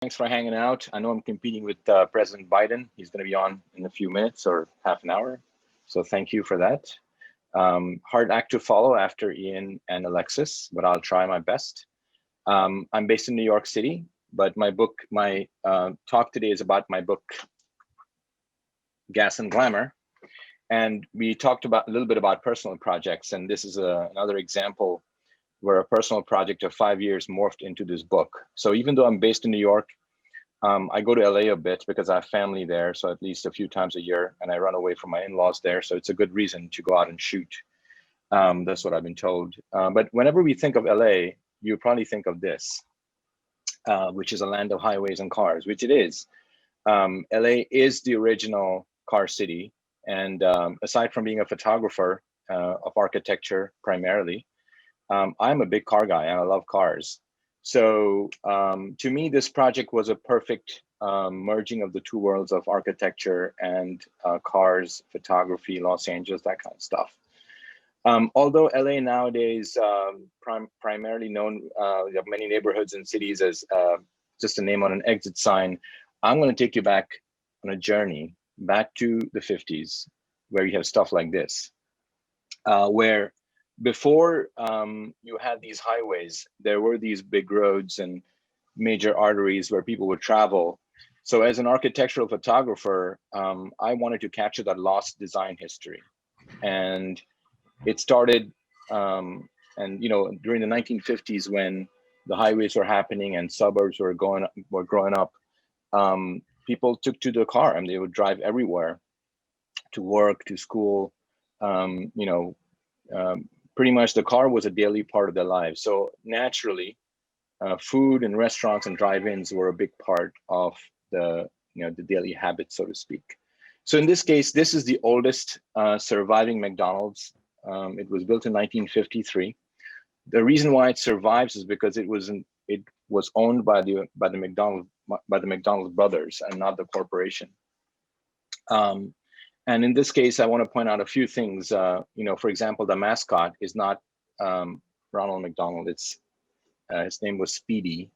Thanks for hanging out. I know I'm competing with President Biden. He's going to be on in a few minutes or half an hour. So thank you for that. Hard act to follow after Ian and Alexis, but I'll try my best. I'm based in New York City, but my talk today is about my book, Gas and Glamour. And we talked about a little bit about personal projects. And this is another example where a personal project of 5 years morphed into this book. So even though I'm based in New York, I go to LA a bit because I have family there, so at least a few times a year, and I run away from my in-laws there. So it's a good reason to go out and shoot. That's what I've been told. But whenever we think of LA, you probably think of this, which is a land of highways and cars, which it is. LA is the original car city. And aside from being a photographer of architecture primarily, I'm a big car guy and I love cars. So to me, this project was a perfect merging of the two worlds of architecture and cars, photography, Los Angeles, that kind of stuff. Although LA nowadays primarily known, you have many neighborhoods and cities as just a name on an exit sign, I'm going to take you back on a journey back to the 50s, where you have stuff like this, where before you had these highways, there were these big roads and major arteries where people would travel. So as an architectural photographer, I wanted to capture that lost design history. And it started, and during the 1950s when the highways were happening and suburbs were growing up, people took to the car and they would drive everywhere to work, to school, um, you know, pretty much the car was a daily part of their lives. So naturally, food and restaurants and drive-ins were a big part of the daily habit, so to speak. So in this case, this is the oldest surviving McDonald's. It was built in 1953. The reason why it survives is because it was owned by the McDonald's brothers and not the corporation. Um, and in this case, I want to point out a few things. For example, the mascot is not Ronald McDonald. It's his name was Speedy,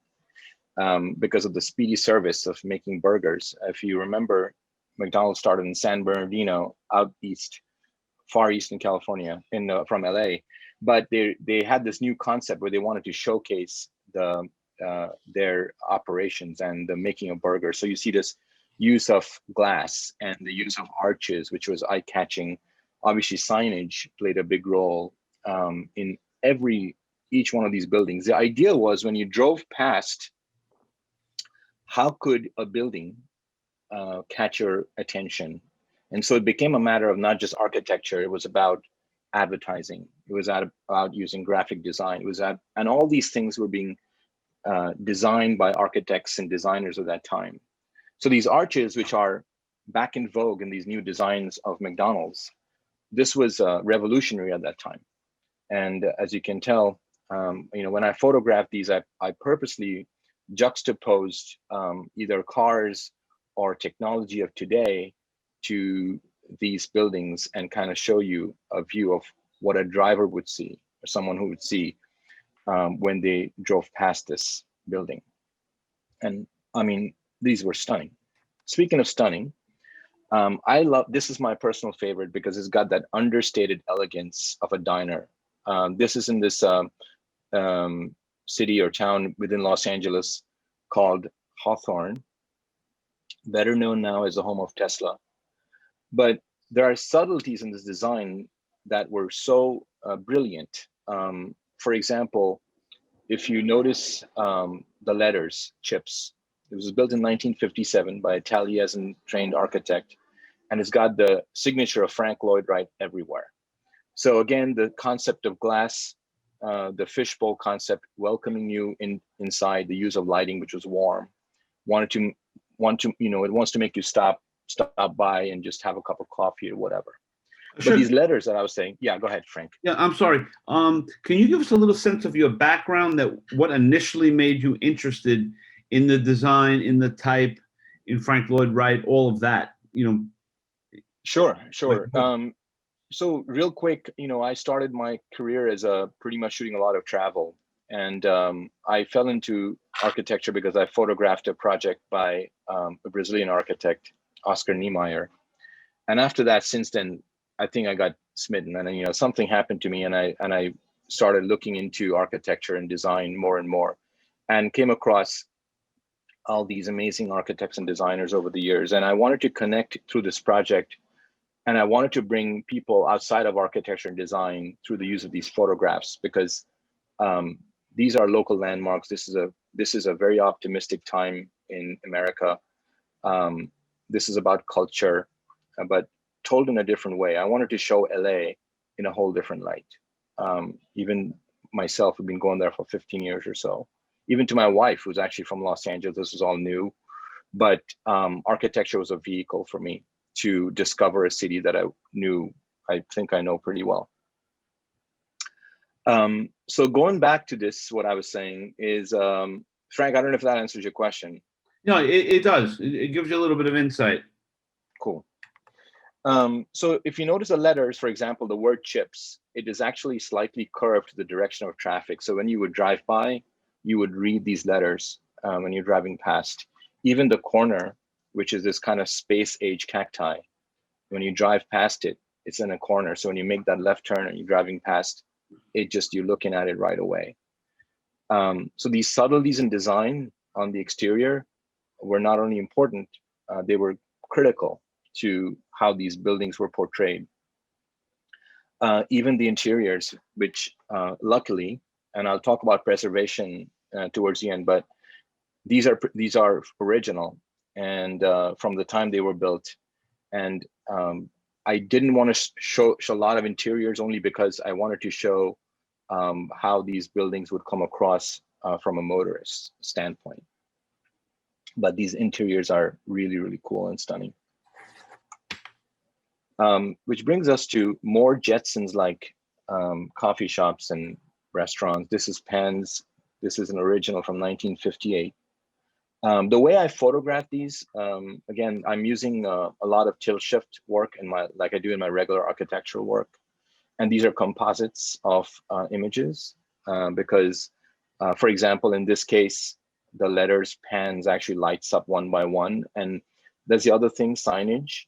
because of the speedy service of making burgers. If you remember, McDonald's started in San Bernardino, out east, far east in California, from LA. But they had this new concept where they wanted to showcase their operations and the making of burgers. So you see this use of glass and the use of arches, which was eye-catching. Obviously, signage played a big role in each one of these buildings. The idea was when you drove past, how could a building catch your attention? And so it became a matter of not just architecture, it was about advertising. It was about using graphic design. And all these things were being designed by architects and designers of that time. So these arches, which are back in vogue in these new designs of McDonald's, this was revolutionary at that time. And as you can tell, when I photographed these, I purposely juxtaposed either cars or technology of today to these buildings and kind of show you a view of what a driver would see or someone who would see when they drove past this building. And I mean, these were stunning. Speaking of stunning, I love, this is my personal favorite because it's got that understated elegance of a diner. This is in this city or town within Los Angeles called Hawthorne, better known now as the home of Tesla. But there are subtleties in this design that were so brilliant. For example, if you notice the letters, chips, it was built in 1957 by a Taliesin trained architect, and it's got the signature of Frank Lloyd Wright everywhere. So again, the concept of glass, the fishbowl concept, welcoming you inside, the use of lighting, which was warm, it wants to make you stop by and just have a cup of coffee or whatever. But Sure. these letters that I was saying, yeah, go ahead, Frank. Yeah, I'm sorry. Can you give us a little sense of your background, that what initially made you interested in the design, in the type, in Frank Lloyd Wright, all of that? Sure, Like, sure. So real quick, I started my career as a pretty much shooting a lot of travel. And I fell into architecture because I photographed a project by a Brazilian architect, Oscar Niemeyer. And after that, since then, I think I got smitten, and something happened to me, and I started looking into architecture and design more and more, and came across all these amazing architects and designers over the years. And I wanted to connect through this project, and I wanted to bring people outside of architecture and design through the use of these photographs, because these are local landmarks. This is a very optimistic time in America. This is about culture, but told in a different way. I wanted to show LA in a whole different light. Even myself have been going there for 15 years or so. Even to my wife, who's actually from Los Angeles, this was all new. But architecture was a vehicle for me to discover a city that I think I know pretty well. So going back to this, what I was saying is, Frank, I don't know if that answers your question. No, it does. It gives you a little bit of insight. Cool. So if you notice the letters, for example, the word chips, it is actually slightly curved to the direction of traffic. So when you would drive by, you would read these letters when you're driving past. Even the corner, which is this kind of space age cacti, when you drive past it, it's in a corner. So when you make that left turn and you're driving past, you're looking at it right away. So these subtleties in design on the exterior were not only important, they were critical to how these buildings were portrayed. Even the interiors, which luckily, and I'll talk about preservation towards the end, but these are original and from the time they were built. And I didn't want to show a lot of interiors, only because I wanted to show how these buildings would come across from a motorist standpoint. But these interiors are really, really cool and stunning. Which brings us to more Jetsons, like coffee shops and restaurants. This is Pan's. This is an original from 1958. The way I photograph these, again, I'm using a lot of tilt shift work like I do in my regular architectural work. And these are composites of images because, for example, in this case, the letters Pans actually lights up one by one. And there's the other thing, signage.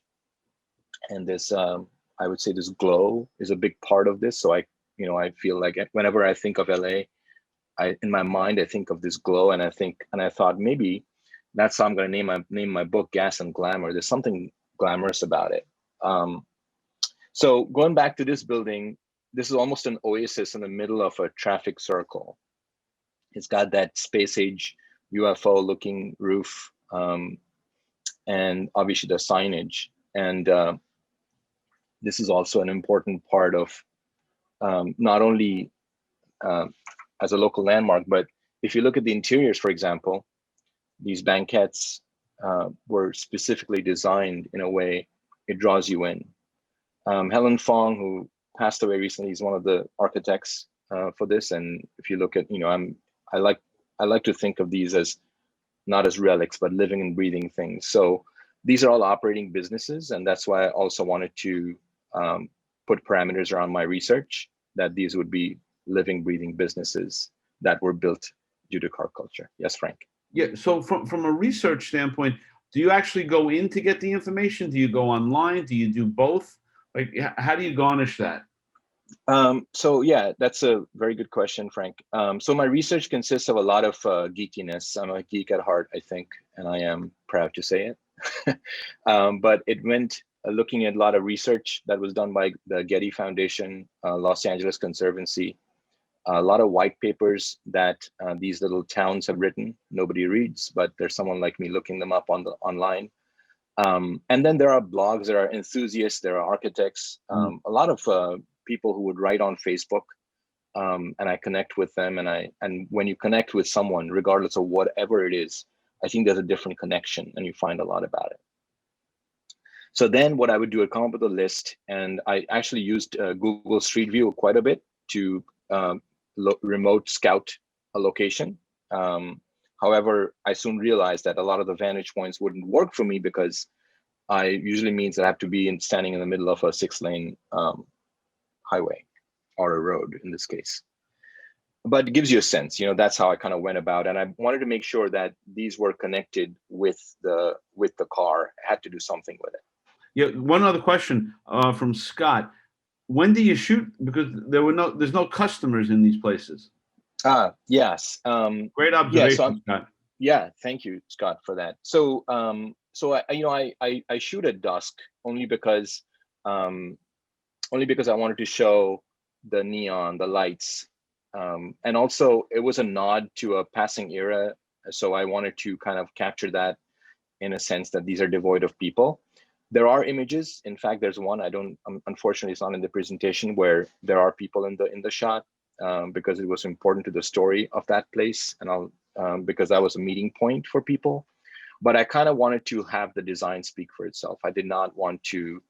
And this, I would say this glow is a big part of this. So I feel like whenever I think of LA, in my mind, I think of this glow, and I thought maybe that's how I'm going to name my book, Gas and Glamour. There's something glamorous about it. So going back to this building, this is almost an oasis in the middle of a traffic circle. It's got that space age UFO looking roof, and obviously the signage. And this is also an important part of not only as a local landmark, but if you look at the interiors, for example, these banquettes were specifically designed in a way it draws you in. Helen Fong, who passed away recently, is one of the architects for this. And if you look at, I like to think of these as not as relics, but living and breathing things. So these are all operating businesses, and that's why I also wanted to put parameters around my research that these would be living, breathing businesses that were built due to car culture. Yes, Frank. Yeah. So from a research standpoint, do you actually go in to get the information? Do you go online? Do you do both? Like, how do you garnish that? So yeah, that's a very good question, Frank. So my research consists of a lot of geekiness. I'm a geek at heart, I think, and I am proud to say it. But it meant looking at a lot of research that was done by the Getty Foundation, Los Angeles Conservancy, a lot of white papers that these little towns have written. Nobody reads, but there's someone like me looking them up online. And then there are blogs, there are enthusiasts, there are architects, a lot of people who would write on Facebook, and I connect with them. And when you connect with someone, regardless of whatever it is, I think there's a different connection, and you find a lot about it. So then what I would do, I'd come up with a list, and I actually used Google Street View quite a bit to remote scout a location. However, I soon realized that a lot of the vantage points wouldn't work for me because I usually means I have to be standing in the middle of a 6-lane highway or a road in this case. but it gives you a sense, that's how I kind of went about. And I wanted to make sure that these were connected with the car. I had to do something with it. Yeah. One other question from Scott. When do you shoot? Because there's no customers in these places. Yes. Great Yeah. So observation, Scott. yeah, thank you, Scott, for that. So I shoot at dusk only because um, I wanted to show the neon, the lights, and also it was a nod to a passing era. So I wanted to kind of capture that in a sense that these are devoid of people. There are images. In fact, there's one I don't. Unfortunately, it's not in the presentation where there are people in the shot because it was important to the story of that place, and because that was a meeting point for people. But I kind of wanted to have the design speak for itself. I did not want to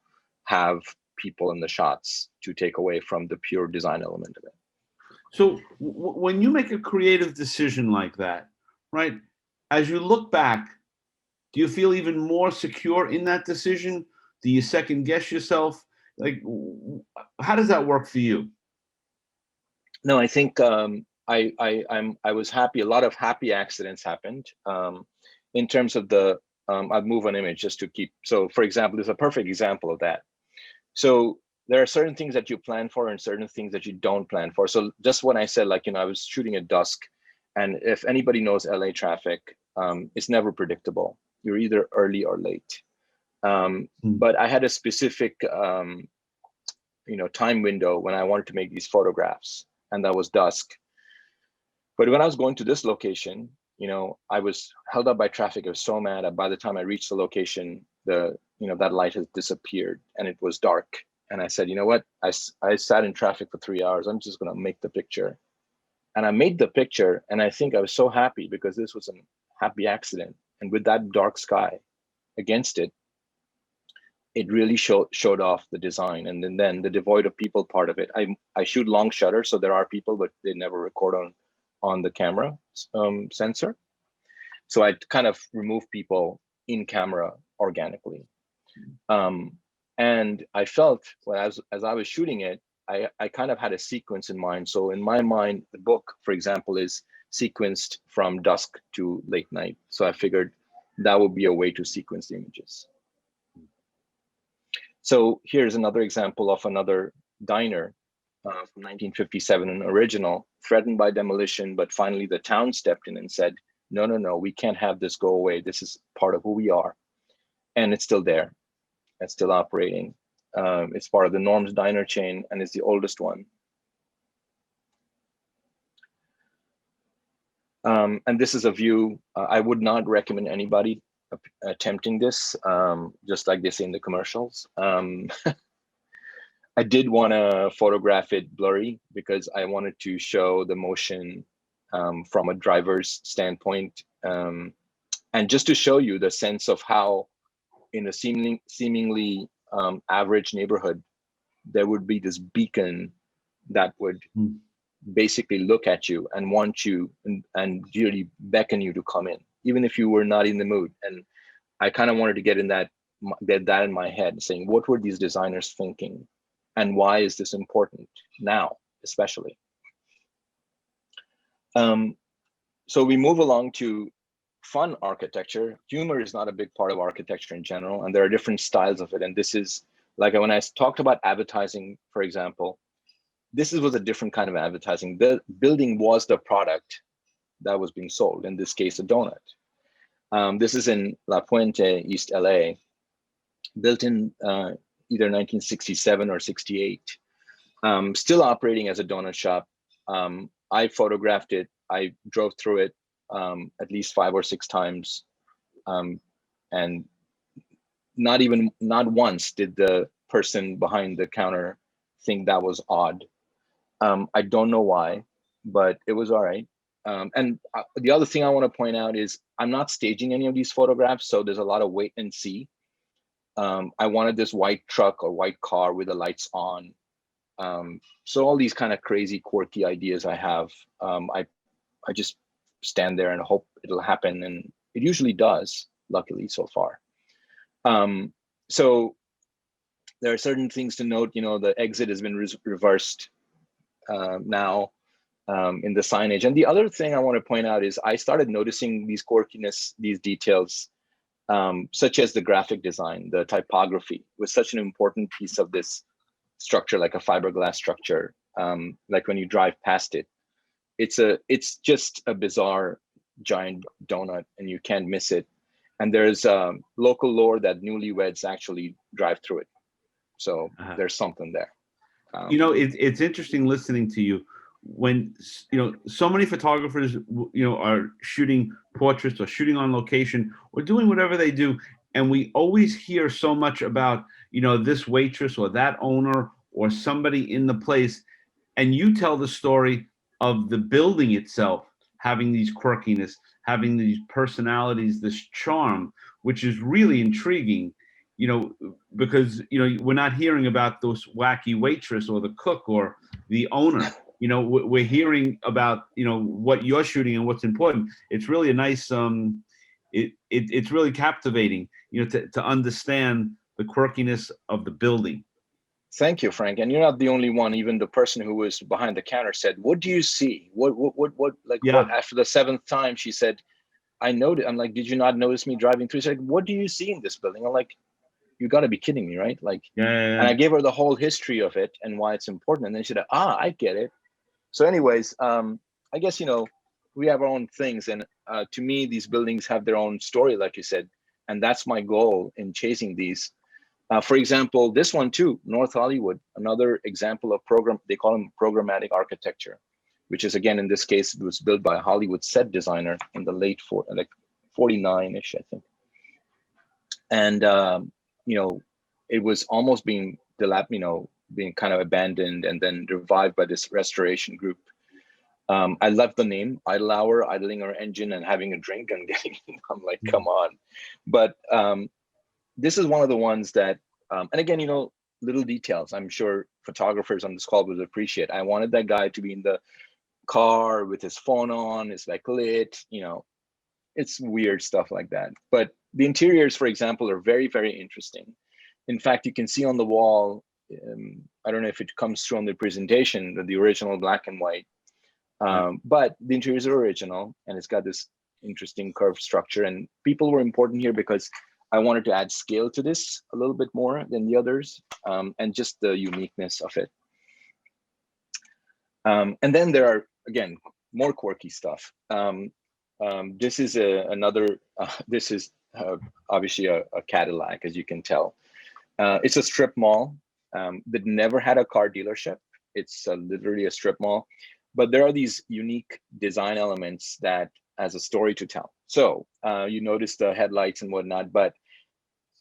have people in the shots to take away from the pure design element of it. So when you make a creative decision like that, right? As you look back, do you feel even more secure in that decision? Do you second guess yourself? Like, how does that work for you? No, I think I was happy. A lot of happy accidents happened. In terms of I'd move an image just to keep. So, for example, there's a perfect example of that. So there are certain things that you plan for and certain things that you don't plan for. So just when I said, like, I was shooting at dusk, and if anybody knows LA traffic, it's never predictable. You're either early or late. But I had a specific time window when I wanted to make these photographs, and that was dusk. But when I was going to this location, I was held up by traffic. I was so mad that by the time I reached the location, that light has disappeared and it was dark. And I said, you know what? I sat in traffic for 3 hours. I'm just going to make the picture. And I made the picture. And I think I was so happy because this was a happy accident. And with that dark sky against it, it really showed off the design. And then the devoid of people part of it. I shoot long shutter, so there are people, but they never record on the camera sensor. So I kind of remove people in camera organically. And I felt as I was shooting it, I kind of had a sequence in mind. So in my mind, the book, for example, is sequenced from dusk to late night. So I figured that would be a way to sequence the images. So here's another example of another diner from 1957, an original, threatened by demolition, but finally the town stepped in and said, no, no, no, we can't have this go away. This is part of who we are. And it's still there. It's still operating. It's part of the Norm's Diner chain, and it's the oldest one. And this is a view. I would not recommend anybody attempting this, just like they say in the commercials. I did want to photograph it blurry because I wanted to show the motion from a driver's standpoint, and just to show you the sense of how in a seemingly average neighborhood, there would be this beacon that would basically look at you and want you and really beckon you to come in, even if you were not in the mood. And I kind of wanted to get that in my head, saying, what were these designers thinking? And why is this important now, especially? So we move along to fun architecture. Humor is not a big part of architecture in general, and there are different styles of it. And this is like when I talked about advertising, for example, this was a different kind of advertising. The building was the product that was being sold, in this case, a donut. This is in La Puente, East LA, built in either 1967 or 68, still operating as a donut shop. I photographed it. I drove through it at least 5 or 6 times. And not once did the person behind the counter think that was odd. I don't know why, but it was all right. And the other thing I want to point out is I'm not staging any of these photographs, so there's a lot of wait and see. I wanted this white truck or white car with the lights on. So all these kind of crazy, quirky ideas I have, I just stand there and hope it'll happen, and it usually does, luckily so far. So there are certain things to note. The exit has been reversed now. in the signage. And the other thing I want to point out is I started noticing these quirkiness, these details, such as the graphic design, the typography was such an important piece of this structure, like a fiberglass structure. Like when you drive past it, it's just a bizarre giant donut and you can't miss it. And there's local lore that newlyweds actually drive through it. So there's something there. You know, it's interesting listening to you when, you know, so many photographers, you know, are shooting portraits or shooting on location or doing whatever they do. And we always hear so much about, you know, this waitress or that owner or somebody in the place. And you tell the story of the building itself having these quirkiness, having these personalities, this charm, which is really intriguing, you know, because, you know, we're not hearing about those wacky waitress or the cook or the owner. You know, we're hearing about, you know, what you're shooting and what's important. It's really a nice, it's really captivating, you know, to understand the quirkiness of the building. Thank you, Frank. And you're not the only one. Even the person who was behind the counter said, "What do you see? What? Like what?" Yeah. After the seventh time, she said, "I noticed." I'm like, "Did you not notice me driving through?" She's like, "What do you see in this building?" I'm like, "You got to be kidding me, right?" Like, Yeah, yeah, and yeah. I gave her the whole history of it and why it's important. And then she said, "Ah, I get it." So, anyways, I guess we have our own things, and to me, these buildings have their own story, like you said, and that's my goal in chasing these. For example, this one too, North Hollywood, another example of program, they call them programmatic architecture, which is again, in this case, it was built by a Hollywood set designer in the like 49-ish, I think. And, it was almost being kind of abandoned and then revived by this restoration group. I love the name, Idle Hour, idling our engine and having a drink and getting, I'm like, come on. But this is one of the ones that, and again, little details, I'm sure photographers on this call would appreciate. I wanted that guy to be in the car with his phone on, it's like lit, it's weird stuff like that. But the interiors, for example, are very, very interesting. In fact, you can see on the wall, I don't know if it comes through on the presentation, the original black and white, but the interiors are original and it's got this interesting curved structure. And people were important here because I wanted to add scale to this a little bit more than the others, and just the uniqueness of it. And then there are, again, more quirky stuff. This is this is obviously a Cadillac, as you can tell. It's a strip mall that never had a car dealership. It's literally a strip mall. But there are these unique design elements that has a story to tell. So you notice the headlights and whatnot, but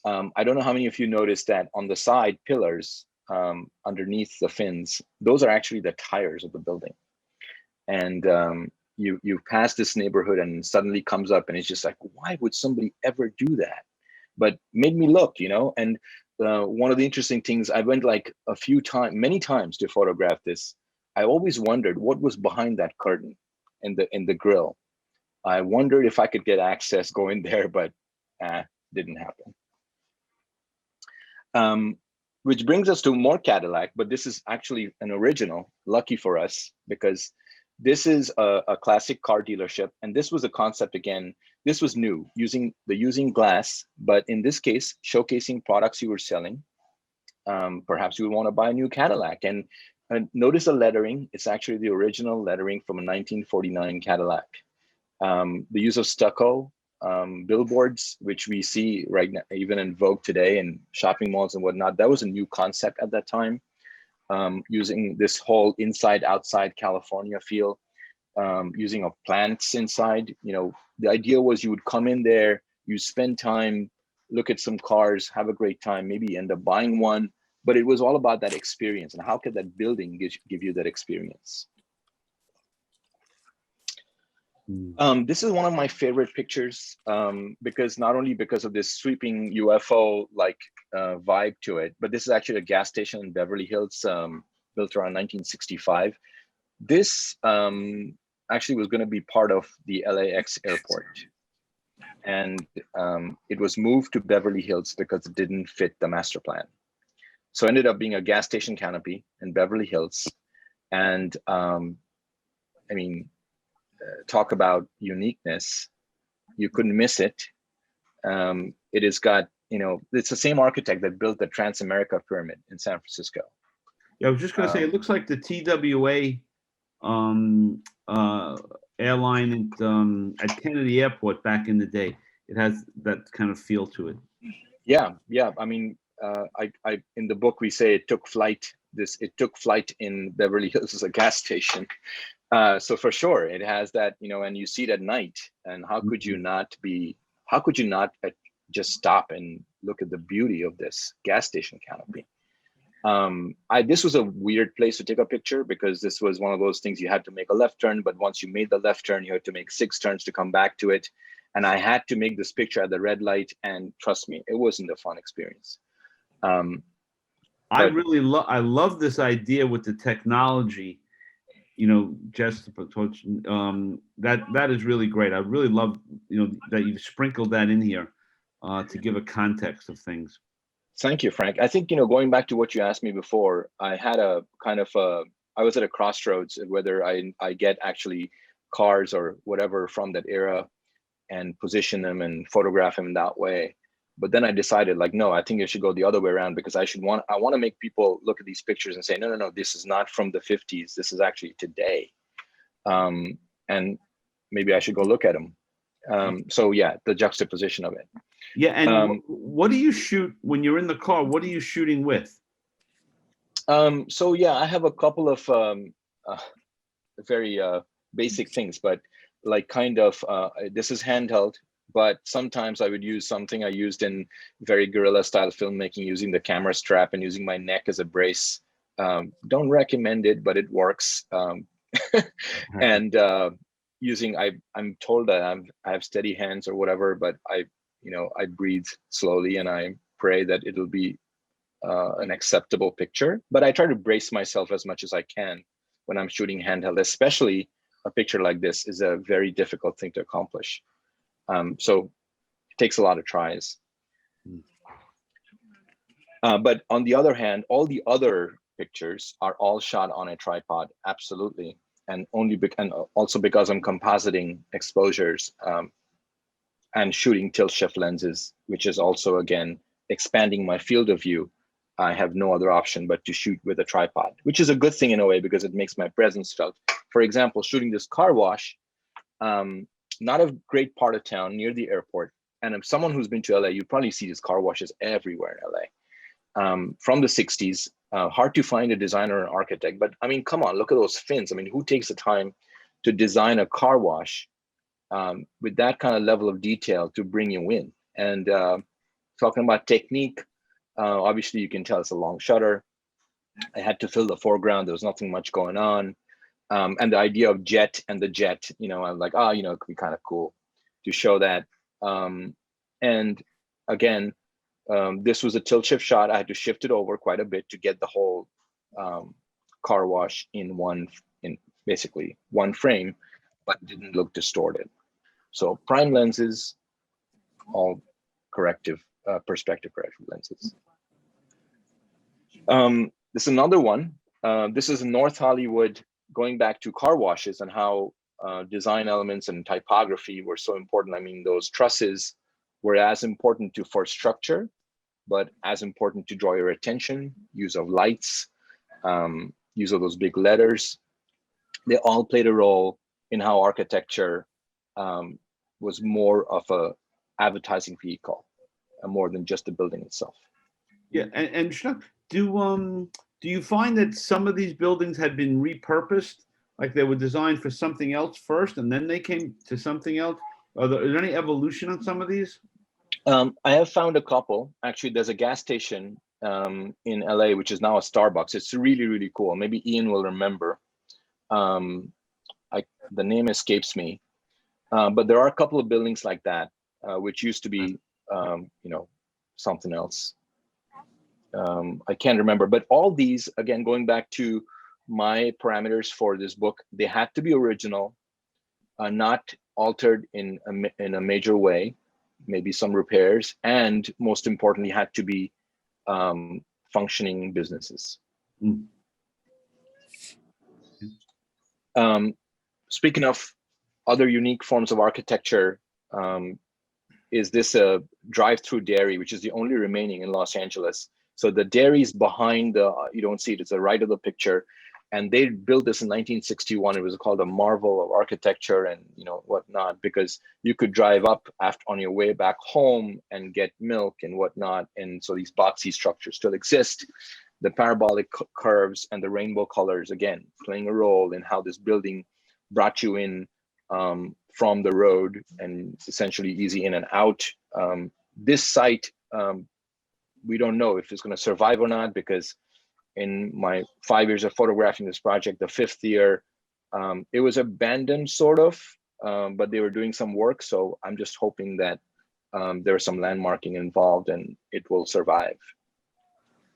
I don't know how many of you noticed that on the side pillars, underneath the fins, those are actually the tires of the building. And you pass this neighborhood and suddenly comes up and it's just like, why would somebody ever do that? But made me look, and one of the interesting things, I went like many times to photograph this. I always wondered what was behind that curtain in the grill. I wondered if I could get access going there, but didn't happen. Which brings us to more Cadillac, but this is actually an original, lucky for us, because this is a classic car dealership. And this was a concept, again, this was new, using glass, but in this case, showcasing products you were selling. Perhaps you would want to buy a new Cadillac. And notice the lettering, it's actually the original lettering from a 1949 Cadillac. The use of stucco, billboards, which we see right now, even in vogue today in shopping malls and whatnot, that was a new concept at that time, using this whole inside outside California feel, using of plants inside. The idea was you would come in there, you spend time, look at some cars, have a great time, maybe end up buying one, but it was all about that experience and how could that building give you that experience. This is one of my favorite pictures, because not only because of this sweeping UFO like vibe to it, but this is actually a gas station in Beverly Hills, built around 1965. This actually was going to be part of the LAX airport, and it was moved to Beverly Hills because it didn't fit the master plan. So it ended up being a gas station canopy in Beverly Hills, and I mean, talk about uniqueness. You couldn't miss it. It has got, it's the same architect that built the Transamerica Pyramid in San Francisco. Yeah, I was just going to say, it looks like the TWA um, airline at Kennedy Airport back in the day. It has that kind of feel to it. Yeah, yeah. I mean, I in the book we say it took flight. It took flight in Beverly Hills as a gas station. So for sure, it has that, and you see it at night. And how could you not be? How could you not just stop and look at the beauty of this gas station canopy? This was a weird place to take a picture because this was one of those things you had to make a left turn, but once you made the left turn, you had to make 6 turns to come back to it. And I had to make this picture at the red light, and trust me, it wasn't a fun experience. I really love this idea with the technology, just that is really great. I really love, that you've sprinkled that in here to give a context of things. Thank you, Frank. I think, going back to what you asked me before, I had a kind of I was at a crossroads whether I get actually cars or whatever from that era and position them and photograph them that way. But then I decided, like, no, I think I should go the other way around, because I want to make people look at these pictures and say, no, this is not from the 50s. This is actually today. And maybe I should go look at them. So yeah, the juxtaposition of it. Yeah, and what do you shoot when you're in the car? What are you shooting with? So yeah, I have a couple of very basic things, but like kind of this is handheld, but sometimes I would use something I used in very guerrilla style filmmaking, using the camera strap and using my neck as a brace. Don't recommend it, but it works. And I'm told that I have steady hands or whatever, but I breathe slowly and I pray that it'll be an acceptable picture. But I try to brace myself as much as I can when I'm shooting handheld, especially a picture like this is a very difficult thing to accomplish. So it takes a lot of tries. But on the other hand, all the other pictures are all shot on a tripod, absolutely. And and also because I'm compositing exposures and shooting tilt shift lenses, which is also, again, expanding my field of view. I have no other option but to shoot with a tripod, which is a good thing in a way because it makes my presence felt. For example, shooting this car wash, not a great part of town near the airport. And if someone who's been to LA, you probably see these car washes everywhere in LA. From the 60s, hard to find a designer or an architect, but I mean, come on, look at those fins. I mean, who takes the time to design a car wash with that kind of level of detail to bring you in? And talking about technique, obviously you can tell it's a long shutter. I had to fill the foreground. There was nothing much going on. And the idea of jet and the jet, I'm like, it could be kind of cool to show that. And again, this was a tilt shift shot. I had to shift it over quite a bit to get the whole car wash in basically one frame, but didn't look distorted. So prime lenses, all perspective corrective lenses. This is another one. This is in North Hollywood, going back to car washes and how design elements and typography were so important. I mean, those trusses were as important for structure, but as important to draw your attention, use of lights, use of those big letters. They all played a role in how architecture was more of a advertising vehicle, more than just the building itself. Yeah, and do you find that some of these buildings had been repurposed, like they were designed for something else first, and then they came to something else? Is there any evolution on some of these? I have found a couple. Actually, there's a gas station in LA, which is now a Starbucks. It's really, really cool. Maybe Ian will remember. The name escapes me. But there are a couple of buildings like that, which used to be, something else. I can't remember. But all these, again, going back to my parameters for this book, they had to be original, not altered in a major way, maybe some repairs, and most importantly, had to be functioning businesses. Speaking of other unique forms of architecture, is this a drive-through dairy, which is the only remaining in Los Angeles. So the dairy is behind the, you don't see it, it's the right of the picture. And they built this in 1961. It was called a marvel of architecture and whatnot, because you could drive up after on your way back home and get milk and whatnot. And so these boxy structures still exist. The parabolic curves and the rainbow colors, again, playing a role in how this building brought you in from the road and essentially easy in and out. This site, we don't know if it's going to survive or not, because in my 5 years of photographing this project, the 5th year, it was abandoned sort of, but they were doing some work. So I'm just hoping that there's some landmarking involved and it will survive.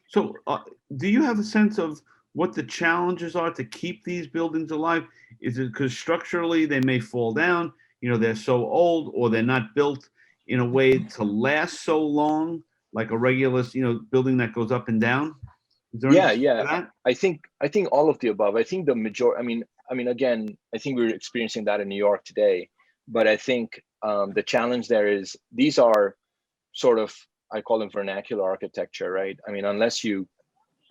So do you have a sense of what the challenges are to keep these buildings alive? Is it because structurally they may fall down, they're so old, or they're not built in a way to last so long, like a regular, building that goes up and down? Is there Yeah, any that? I think all of the above. I think the majority, I mean, again, I think we're experiencing that in New York today, but I think the challenge there is these are sort of, I call them vernacular architecture, right? I mean,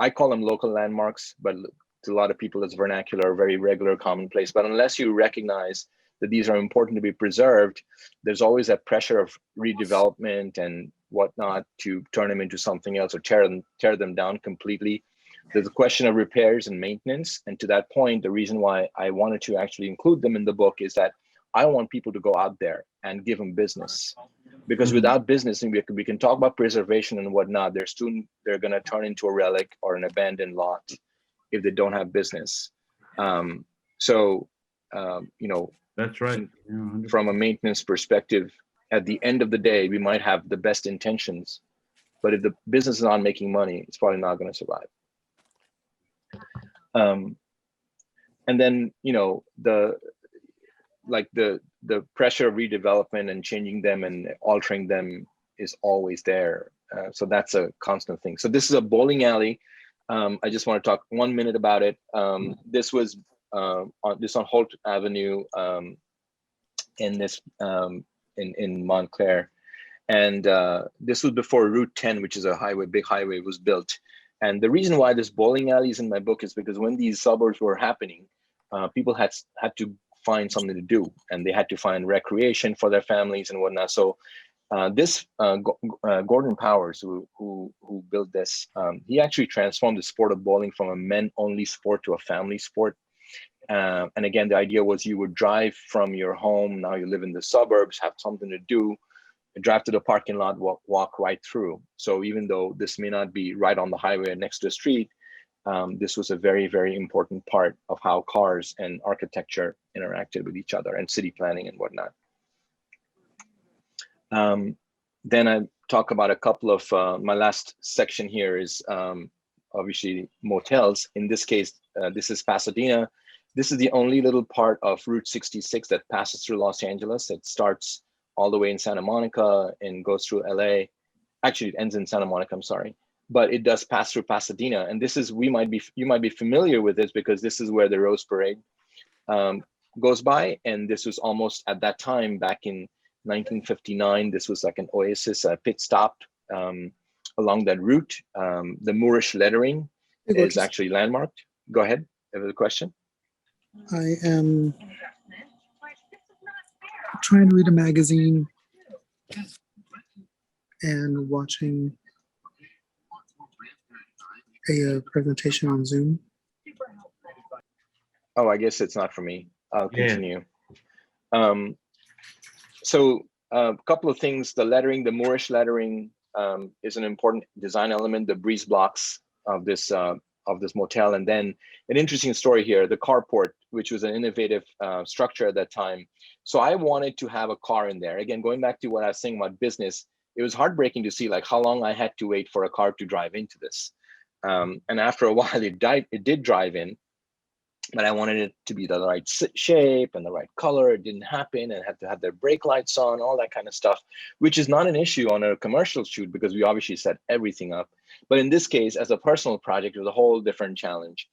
I call them local landmarks, but to a lot of people it's vernacular, very regular, commonplace. But unless you recognize that these are important to be preserved, there's always that pressure of redevelopment and whatnot to turn them into something else or tear them down completely. There's a question of repairs and maintenance. And to that point, the reason why I wanted to actually include them in the book is that I want people to go out there and give them business. Because without business, and we can talk about preservation and whatnot, they're going to turn into a relic or an abandoned lot if they don't have business. That's right. Yeah, from a maintenance perspective, at the end of the day, we might have the best intentions, but if the business is not making money, it's probably not going to survive. And then, the pressure of redevelopment and changing them and altering them is always there. So that's a constant thing. So this is a bowling alley. I just want to talk 1 minute about it. This was on Holt Avenue in Montclair. And this was before Route 10, which is a big highway, was built. And the reason why this bowling alley is in my book is because when these suburbs were happening, people had to find something to do, and they had to find recreation for their families and whatnot. So Gordon Powers, who built this, he actually transformed the sport of bowling from a men-only sport to a family sport. And again, the idea was you would drive from your home, now you live in the suburbs, have something to do, drive to the parking lot, walk right through. So even though this may not be right on the highway next to the street, this was a very, very important part of how cars and architecture interacted with each other and city planning and whatnot. Then I talk about a couple of, my last section here is obviously motels. In this case, this is Pasadena. This is the only little part of Route 66 that passes through Los Angeles. It starts all the way in Santa Monica and goes through LA. Actually, it ends in Santa Monica, I'm sorry. But it does pass through Pasadena. And this is, you might be familiar with this because this is where the Rose Parade goes by. And this was almost at that time, back in 1959, this was like an oasis, a pit stop along that route. The Moorish lettering is actually landmarked. Go ahead, you have a question? I am trying to read a magazine and watching a presentation on Zoom. Oh, I guess it's not for me. I'll continue. Yeah. So a couple of things, the lettering, the Moorish lettering is an important design element, the breeze blocks of this motel. And then an interesting story here, the carport, which was an innovative structure at that time. So I wanted to have a car in there. Again, going back to what I was saying about business, it was heartbreaking to see like how long I had to wait for a car to drive into this. And after a while, it did drive in, but I wanted it to be the right shape and the right color. It didn't happen, and had to have their brake lights on, all that kind of stuff, which is not an issue on a commercial shoot because we obviously set everything up. But in this case, as a personal project, it was a whole different challenge.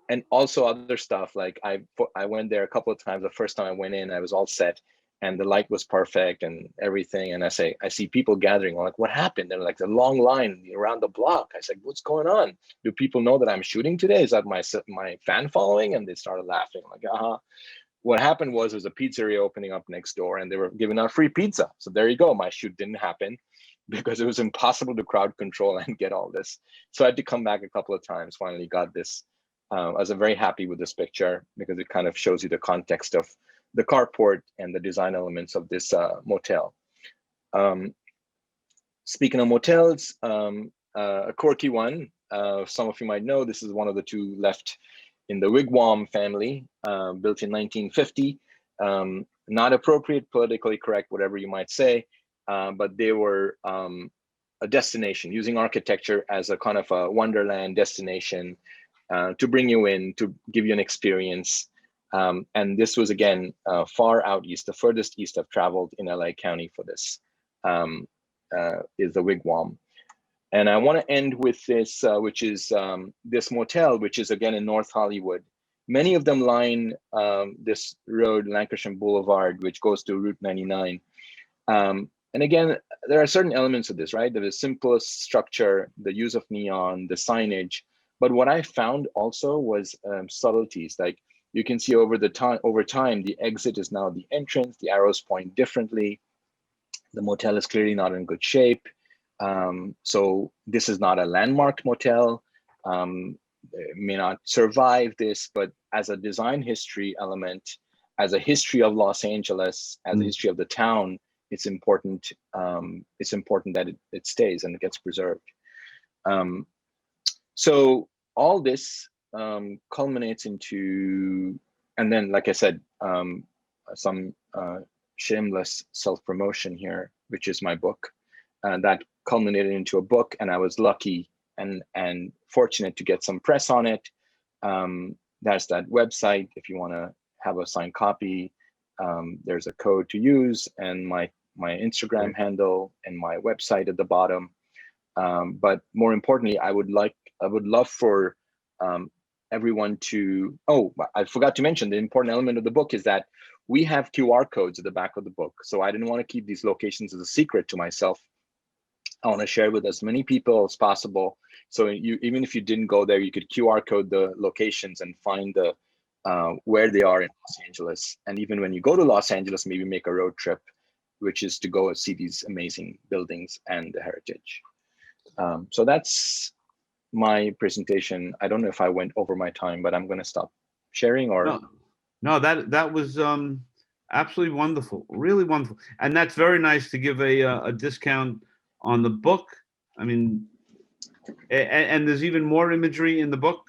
and also other stuff. Like I went there a couple of times. The first time I went in, I was all set, and the light was perfect and everything. And I see people gathering. I'm like, what happened? They're like a long line around the block. I said, what's going on? Do people know that I'm shooting today? Is that my fan following? And they started laughing. I'm like, what happened was there's a pizzeria opening up next door, and they were giving out free pizza. So there you go. My shoot didn't happen because it was impossible to crowd control and get all this. So I had to come back a couple of times. Finally got this. I was very happy with this picture because it kind of shows you the context of the carport and the design elements of this motel. Speaking of motels, a quirky one. Some of you might know this is one of the two left in the Wigwam family, built in 1950. Not appropriate, politically correct, whatever you might say, but they were a destination, using architecture as a kind of a wonderland destination to bring you in, to give you an experience. And this was, again, far out east, the furthest east I've traveled in LA County for this, is the Wigwam. And I want to end with this, which is this motel, which is, again, in North Hollywood. Many of them line this road, Lancashire Boulevard, which goes to Route 99. And again, there are certain elements of this, right? The simplest structure, the use of neon, the signage. But what I found also was subtleties. Like you can see over time, the exit is now the entrance. The arrows point differently. The motel is clearly not in good shape. So this is not a landmarked motel. It may not survive this, but as a design history element, as a history of Los Angeles, as a history of the town, it's important. It's important that it stays and it gets preserved. So all this culminates into, and then, like I said, some shameless self-promotion here, which is my book, that culminated into a book, and I was lucky and fortunate to get some press on it. There's that website if you want to have a signed copy. There's a code to use, and my Instagram handle and my website at the bottom. But more importantly, I would love for everyone to, I forgot to mention the important element of the book is that we have QR codes at the back of the book. So I didn't want to keep these locations as a secret to myself. I want to share with as many people as possible. So even if you didn't go there, you could QR code the locations and find the where they are in Los Angeles. And even when you go to Los Angeles, maybe make a road trip, which is to go and see these amazing buildings and the heritage. So that's my presentation. I don't know if I went over my time, but I'm going to stop sharing. Or no, that was absolutely wonderful, really wonderful, and that's very nice to give a discount on the book. I mean, and there's even more imagery in the book.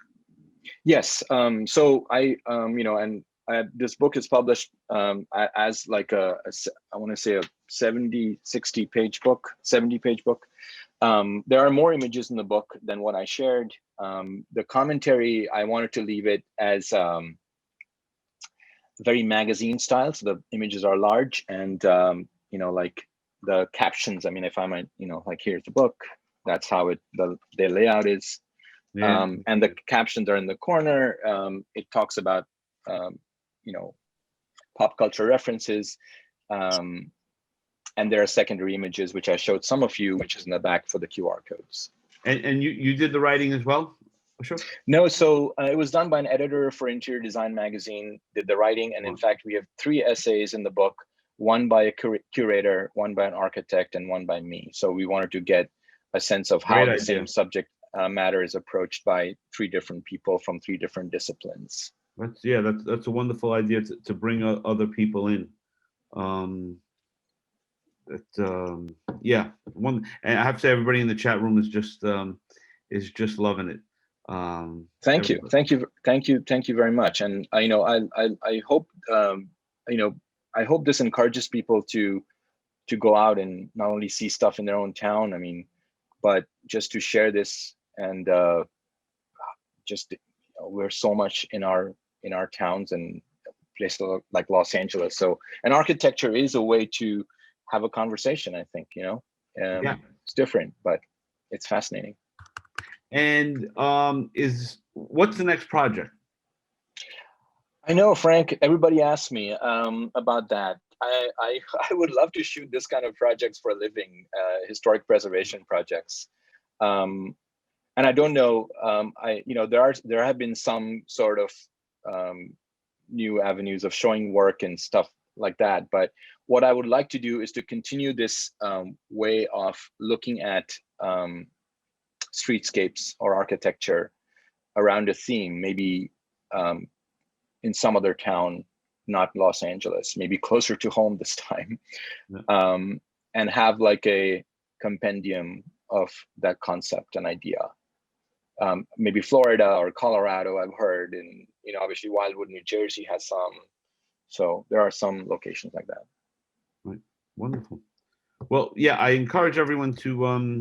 Yes. So I this book is published as like I want to say a 60 page book, 70 page book. There are more images in the book than what I shared. The commentary, I wanted to leave it as very magazine style. So the images are large and, like the captions, I mean, if I might, like here's the book, that's how the layout is. Yeah. And the captions are in the corner. It talks about, pop culture references. And there are secondary images, which I showed some of you, which is in the back for the QR codes. And you did the writing as well, Ashok? No, so it was done by an editor for Interior Design Magazine, did the writing. And in fact, we have 3 essays in the book, one by a curator, one by an architect, and one by me. So we wanted to get a sense of how the same subject matter is approached by 3 different people from 3 different disciplines. That's a wonderful idea to bring other people in. And I have to say, everybody in the chat room is just loving it. Thank you very much. And I hope I hope this encourages people to go out and not only see stuff in their own town, I mean, but just to share this. And we're so much in our towns and places like Los Angeles. So, and architecture is a way to have a conversation, I think, It's different, but it's fascinating. And what's the next project? I know, Frank. Everybody asks me about that. I would love to shoot this kind of projects for a living, historic preservation projects. Um, and I don't know. There have been some sort of um, new avenues of showing work and stuff like that. But what I would like to do is to continue this way of looking at streetscapes or architecture around a theme, maybe um, in some other town, not Los Angeles, maybe closer to home this time, Yeah. and have like a compendium of that concept and idea. Maybe Florida or Colorado, I've heard, and obviously Wildwood, New Jersey has some. So there are some locations like that. Right. Wonderful. Well, yeah, I encourage everyone to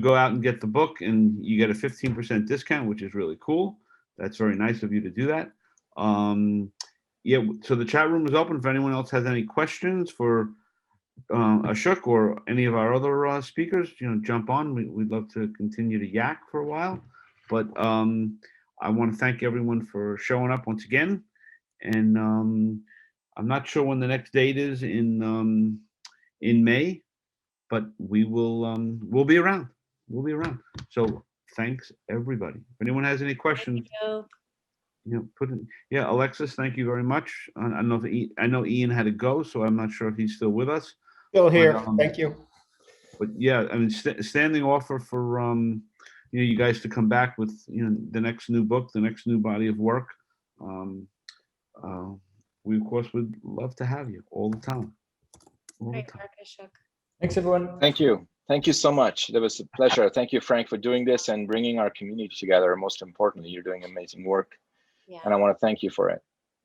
go out and get the book, and you get a 15% discount, which is really cool. That's very nice of you to do that. Yeah, so the chat room is open if anyone else has any questions for Ashok or any of our other speakers. Jump on. We'd love to continue to yak for a while. But I want to thank everyone for showing up once again. And I'm not sure when the next date is in May, but we'll be around. We'll be around. So thanks everybody. If anyone has any questions, put in. Yeah, Alexis, thank you very much. I don't know if I know Ian had to go, so I'm not sure if he's still with us. Still here. But, Thank you. But yeah, I mean, standing offer for you guys to come back with the next new book, the next new body of work. We of course would love to have you all the time. All the Great time. work, Ashok. Thanks, everyone. Thank you. Thank you so much. That was a pleasure. Thank you, Frank, for doing this and bringing our community together. Most importantly, you're doing amazing work. Yeah. And I want to thank you for it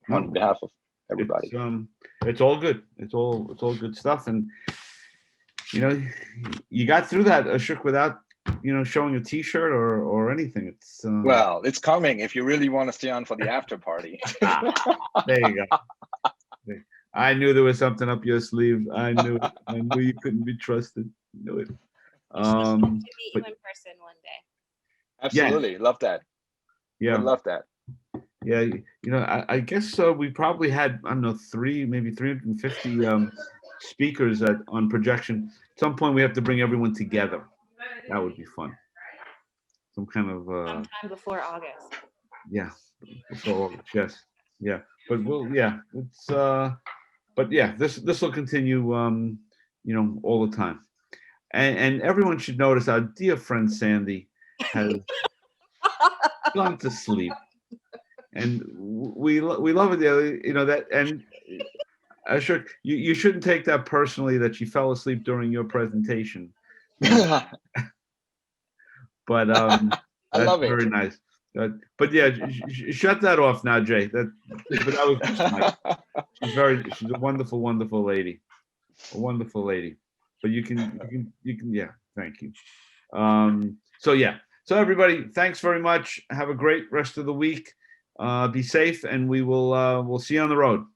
on No. behalf of everybody. It's all good. It's all good stuff, and you got through that, Ashok, without showing a T-shirt or anything. It's Well, it's coming if you really want to stay on for the after party. there you go. I knew there was something up your sleeve. I knew it. I knew you couldn't be trusted. Knew it. We should hope to meet you but in person one day. Absolutely. Love that. yeah, Would love that. yeah. I guess we probably had, I don't know, maybe 350 speakers on projection. At some point, we have to bring everyone together. That would be fun. Some kind of Sometime before August. yeah, before August, yes, yeah. But it's but yeah, this will continue all the time. And everyone should notice our dear friend Sandy has gone to sleep, and we love it. That, and Ashok, you shouldn't take that personally that she fell asleep during your presentation. But I that's love very it. nice. But yeah, shut that off now, Jay. But that was just nice. She's a wonderful, wonderful lady. A wonderful lady. But you can yeah, thank you. So yeah. So everybody, thanks very much. Have a great rest of the week. Be safe, and we'll see you on the road.